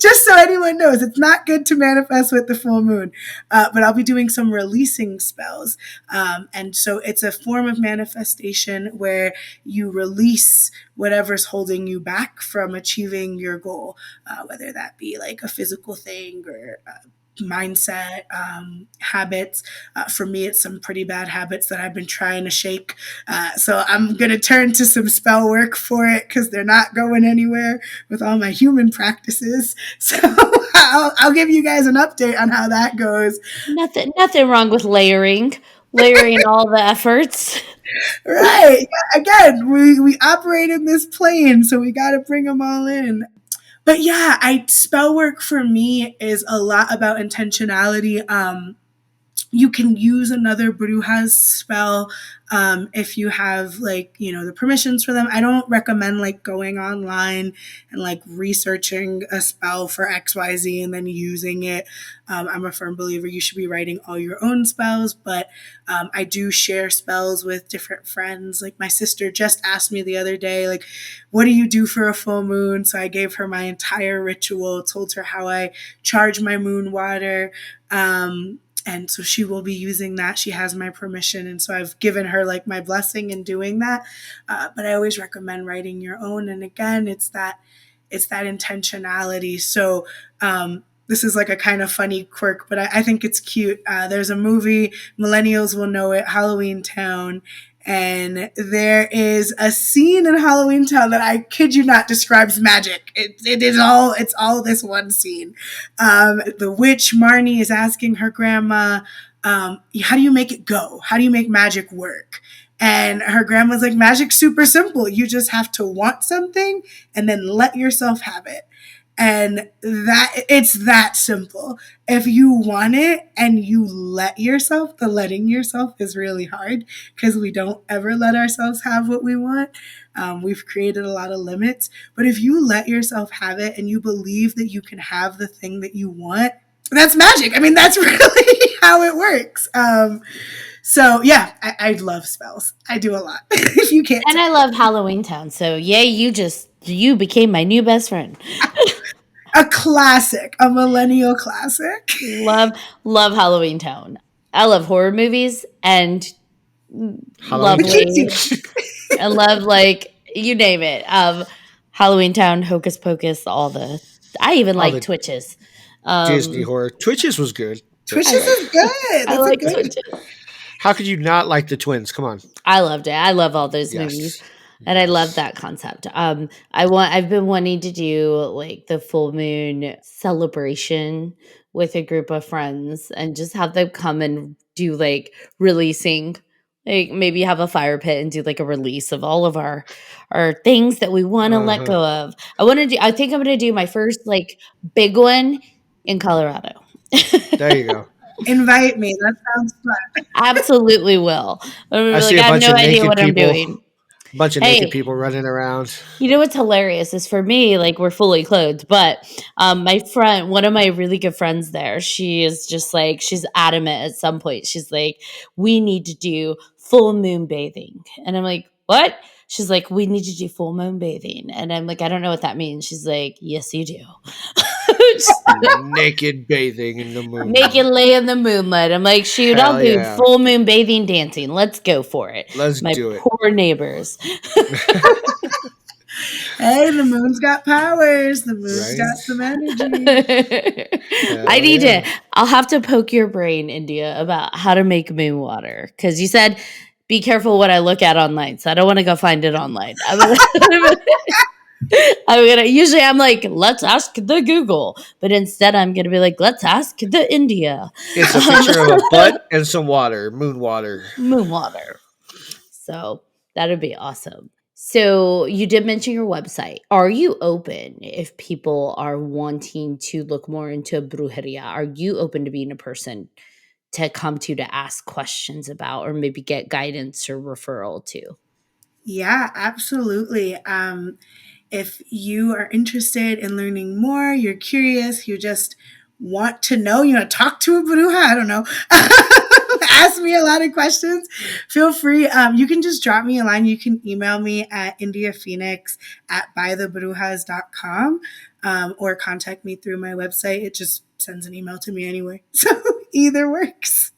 just so anyone knows, it's not good to manifest with the full moon. But I'll be doing some releasing spells. And so it's a form of manifestation where you release whatever's holding you back from achieving your goal, whether that be like a physical thing or mindset, habits. For me, it's some pretty bad habits that I've been trying to shake. So I'm going to turn to some spell work for it because they're not going anywhere with all my human practices. So I'll give you guys an update on how that goes. Nothing wrong with layering all the efforts. Right. Again, we operate in this plane, so we got to bring them all in. But yeah, spell work for me is a lot about intentionality. You can use another bruja's spell if you have the permissions for them. I don't recommend going online and researching a spell for XYZ and then using it. I'm a firm believer you should be writing all your own spells, but I do share spells with different friends. My sister just asked me the other day, what do you do for a full moon? So I gave her my entire ritual, told her how I charge my moon water. And so she will be using that. She has my permission. And so I've given her my blessing in doing that. But I always recommend writing your own. And again, it's that intentionality. So this is like a kind of funny quirk, but I think it's cute. There's a movie, millennials will know it, Halloween Town. And there is a scene in Halloween Town that I kid you not describes magic. It's all this one scene. The witch Marnie is asking her grandma, how do you make it go? How do you make magic work? And her grandma's like, magic's super simple. You just have to want something and then let yourself have it. And it's that simple. If you want it and you let yourself, the letting yourself is really hard because we don't ever let ourselves have what we want. We've created a lot of limits. But if you let yourself have it and you believe that you can have the thing that you want, that's magic. I mean, that's really how it works. So yeah, I love spells. I do a lot. If you can't. And I love Halloween Town. So yay, you became my new best friend. A classic, a millennial classic. Love Halloween Town. I love horror movies and lovely and love like you name it. Halloween Town, Hocus Pocus, I even like Twitches. Disney horror. Twitches was good. Twitches is good. I like Twitches. How could you not like the twins? Come on. I loved it. I love all those movies. And I love that concept. I've been wanting to do like the full moon celebration with a group of friends and just have them come and do like releasing, like maybe have a fire pit and do like a release of all of our things that we want to let go of. I think I'm gonna do my first like big one in Colorado. There you go. Invite me. That sounds fun. Absolutely will. I see a bunch have no of idea naked what I'm people. doing. Bunch of naked people running around. You know what's hilarious is for me, like we're fully clothed, but one of my really good friends there, she is just like, she's adamant at some point. She's like, we need to do full moon bathing. And I'm like, what? She's like, we need to do full moon bathing. And I'm like, I don't know what that means. She's like, yes, you do. Naked bathing in the moon. Naked lay in the moonlight. I'm like, shoot, Hell I'll do yeah. full moon bathing dancing. Let's go for it. Let's My do it. poor neighbors. Hey, the moon's got powers. The moon's got some energy. I'll have to poke your brain, India, about how to make moon water. Because you said, be careful what I look at online. So I don't want to go find it online. Usually I'm like, let's ask the Google. But instead I'm going to be like, let's ask the India. It's a picture of a butt and some water. Moon water. Moon water. So that'd be awesome. So you did mention your website. Are you open if people are wanting to look more into brujeria? Are you open to being a person to come to ask questions about or maybe get guidance or referral to? Yeah, absolutely. If you are interested in learning more, you're curious, you just want to know, talk to a bruja, I don't know. Ask me a lot of questions. Feel free. You can just drop me a line. You can email me at indiaphoenix@bythebrujas.com or contact me through my website. It just sends an email to me anyway. So either works.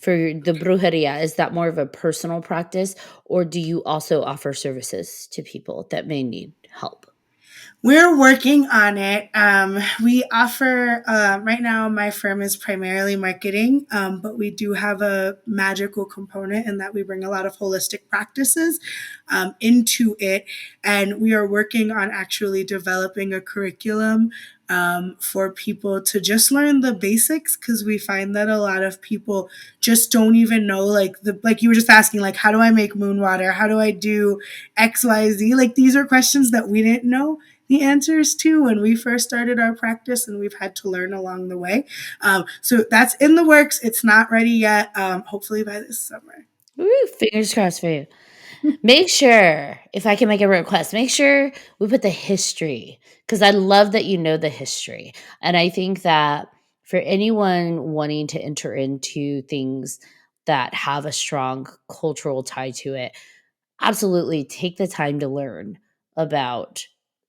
For the brujeria, is that more of a personal practice or do you also offer services to people that may need help? We're working on it. We offer, right now, my firm is primarily marketing, but we do have a magical component in that we bring a lot of holistic practices into it. And we are working on actually developing a curriculum for people to just learn the basics, because we find that a lot of people just don't even know, like you were just asking, like, how do I make moon water? How do I do XYZ? Like, these are questions that we didn't know the answers to when we first started our practice, and we've had to learn along the way. So that's in the works. It's not ready yet. Hopefully by this summer. Ooh, fingers crossed for you. Make sure, if I can make a request, make sure we put the history, because I love that you know the history. And I think that for anyone wanting to enter into things that have a strong cultural tie to it, absolutely take the time to learn about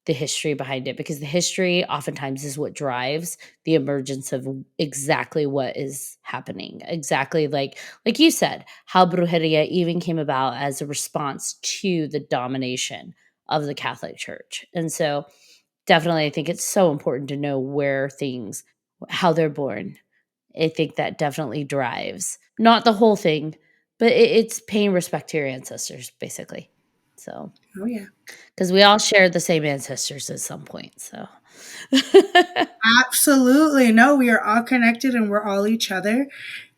the history behind it, because the history oftentimes is what drives the emergence of exactly what is happening. Exactly like you said, how brujeria even came about as a response to the domination of the Catholic Church. And so definitely I think it's so important to know where things how they're born. I think that definitely drives, not the whole thing, but it's paying respect to your ancestors, basically. So, Oh yeah. because we all share the same ancestors at some point. So, Absolutely. No, we are all connected and we're all each other.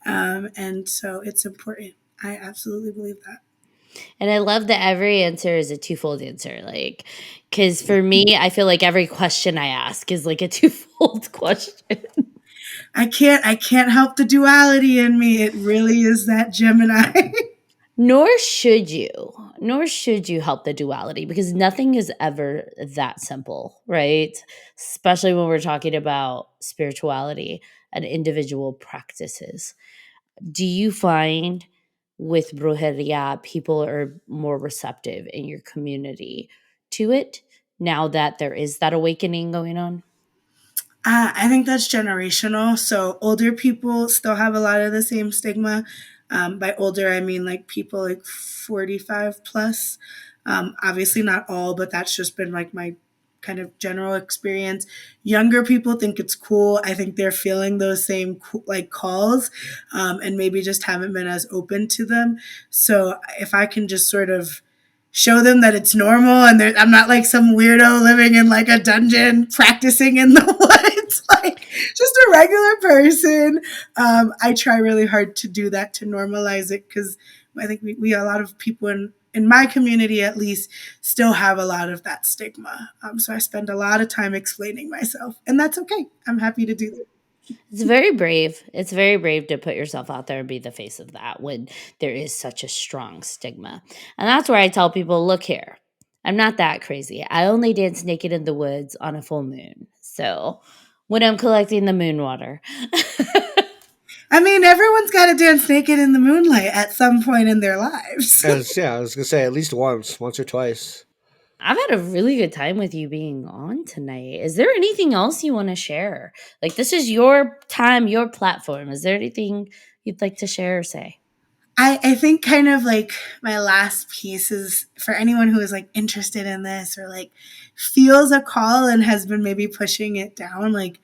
And so it's important. I absolutely believe that. and I love that every answer is a twofold answer. Like, because for me, I feel like every question I ask is like a twofold question. I can't help the duality in me. It really is that Gemini. Nor should you. Nor should you help the duality because nothing is ever that simple, right? Especially when we're talking about spirituality and individual practices. Do you find with brujeria people are more receptive in your community to it now that there is that awakening going on? I think that's generational. So older people still have a lot of the same stigma. By older, I mean like people like 45 plus. Obviously, not all, but that's just been like my kind of general experience. Younger people think it's cool. I think they're feeling those same like calls, and maybe just haven't been as open to them. So if I can just sort of show them that it's normal and I'm not like some weirdo living in like a dungeon practicing in the woods, like just a regular person. I try really hard to do that to normalize it because I think we a lot of people in my community at least still have a lot of that stigma. So I spend a lot of time explaining myself, and that's okay. I'm happy to do that. It's very brave. It's very brave to put yourself out there and be the face of that when there is such a strong stigma. And that's where I tell people, look here. I'm not that crazy. I only dance naked in the woods on a full moon. So when I'm collecting the moon water. I mean, everyone's got to dance naked in the moonlight at some point in their lives. I was gonna say at least once or twice. I've had a really good time with you being on tonight. Is there anything else you want to share? Like, this is your time, your platform. Is there anything you'd like to share or say? I think kind of like my last piece is for anyone who is like interested in this or like feels a call and has been maybe pushing it down, like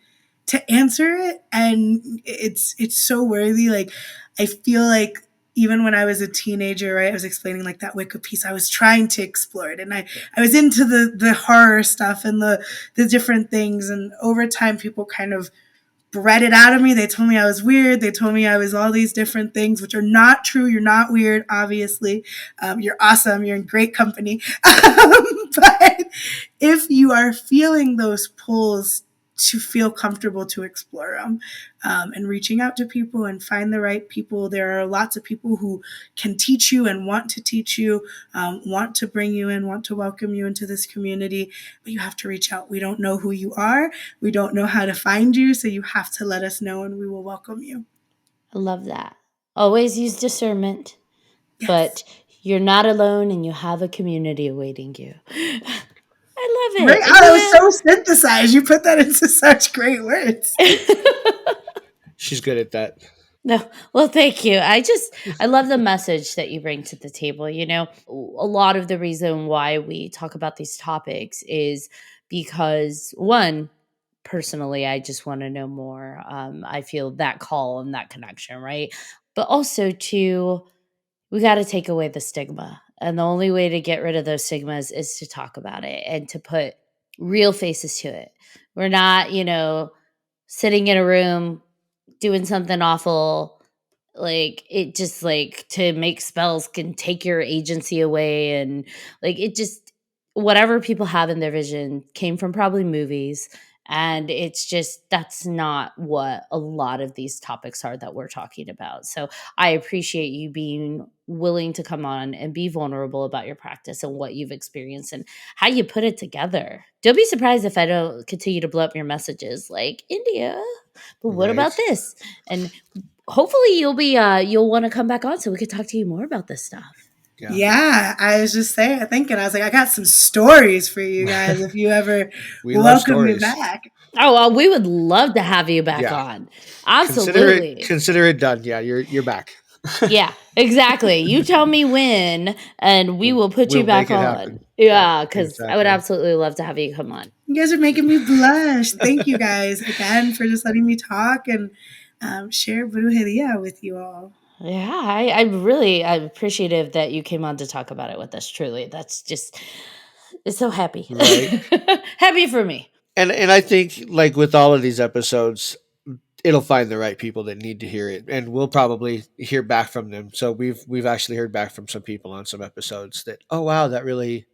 to answer it. And it's so worthy. Like I feel like even when I was a teenager, right, I was explaining like that Wicca piece, I was trying to explore it. And I was into the horror stuff and the different things. And over time people kind of bred it out of me. They told me I was weird. They told me I was all these different things, which are not true. You're not weird, obviously. You're awesome. You're in great company. But if you are feeling those pulls to feel comfortable to explore them and reaching out to people and find the right people, there are lots of people who can teach you and want to teach you, want to bring you in, want to welcome you into this community. But you have to reach out. We don't know who you are. We don't know how to find you. So you have to let us know and we will welcome you. I love that. Always use discernment, Yes. but you're not alone and you have a community awaiting you. I love Great. it. Oh, that was so synthesized. You put that into such great words. She's good at that. No, well, thank you. I love the message that you bring to the table. You know, a lot of the reason why we talk about these topics is because one, personally, I just want to know more. I feel that call and that connection, right? But also, two, we got to take away the stigma. And the only way to get rid of those stigmas is to talk about it and to put real faces to it. We're not, sitting in a room doing something awful, like it just like to make spells can take your agency away, and like it just whatever people have in their vision came from probably movies, and it's just that's not what a lot of these topics are that we're talking about. So I appreciate you being willing to come on and be vulnerable about your practice and what you've experienced and how you put it together. Don't be surprised if I don't continue to blow up your messages like, India, but what Right. about this? And hopefully you'll want to come back on so we could talk to you more about this stuff. Yeah, I was just thinking, I was like, I got some stories for you guys if you ever We love welcome me stories. back. Oh, well, we would love to have you back Yeah. on. Absolutely. Consider it done. Yeah, you're back. Yeah, exactly. You tell me when, and we will put you We'll back make it on. happen. Yeah, because I would Exactly. absolutely love to have you come on. You guys are making me blush. Thank you guys again for just letting me talk and share brujeria with you all. Yeah, I'm appreciative that you came on to talk about it with us. Truly, that's just it's so happy, Right. happy for me. And I think like with all of these episodes, it'll find the right people that need to hear it, and we'll probably hear back from them. So we've actually heard back from some people on some episodes that, oh wow, that really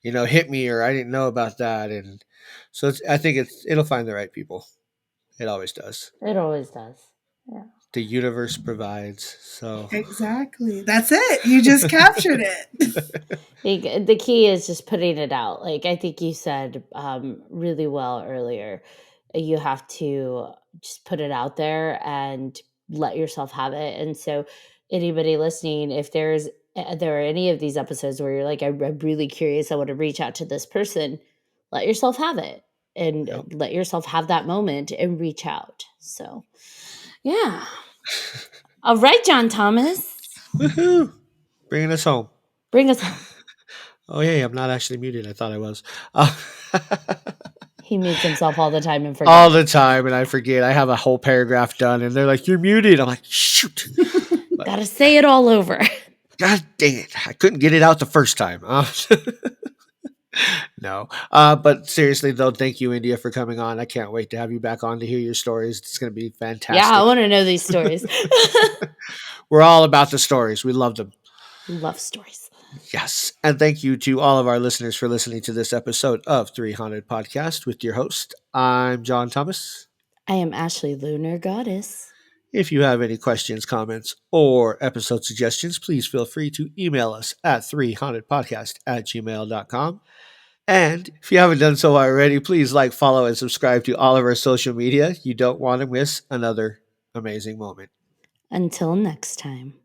hit me, or I didn't know about that. And so I think it'll find the right people. It always does. It always does. Yeah. The universe provides. So Exactly. That's it. You just captured it. The key is just putting it out. Like I think you said really well earlier. You have to just put it out there and let yourself have it. And so, anybody listening, if there are any of these episodes where you're like, I'm really curious, I want to reach out to this person, let yourself have it and yep. let yourself have that moment and reach out. So, yeah. All right, John Thomas, Woohoo! Bringing us home. bring us home. Oh yeah, I'm not actually muted. I thought I was. He mutes himself all the time and forgets. All the time, and I forget. I have a whole paragraph done, and they're like, "You're muted." I'm like, "Shoot!" Gotta say it all over. God dang it! I couldn't get it out the first time. No, but seriously though, thank you, India, for coming on. I can't wait to have you back on to hear your stories. It's going to be fantastic. Yeah, I want to know these stories. We're all about the stories. We love them. Love stories. Yes. And thank you to all of our listeners for listening to this episode of 3Haunted Podcast with your host. I'm John Thomas. I am Ashley Lunar Goddess. If you have any questions, comments, or episode suggestions, please feel free to email us at 3hauntedpodcast@gmail.com. And if you haven't done so already, please like, follow, and subscribe to all of our social media. You don't want to miss another amazing moment. Until next time.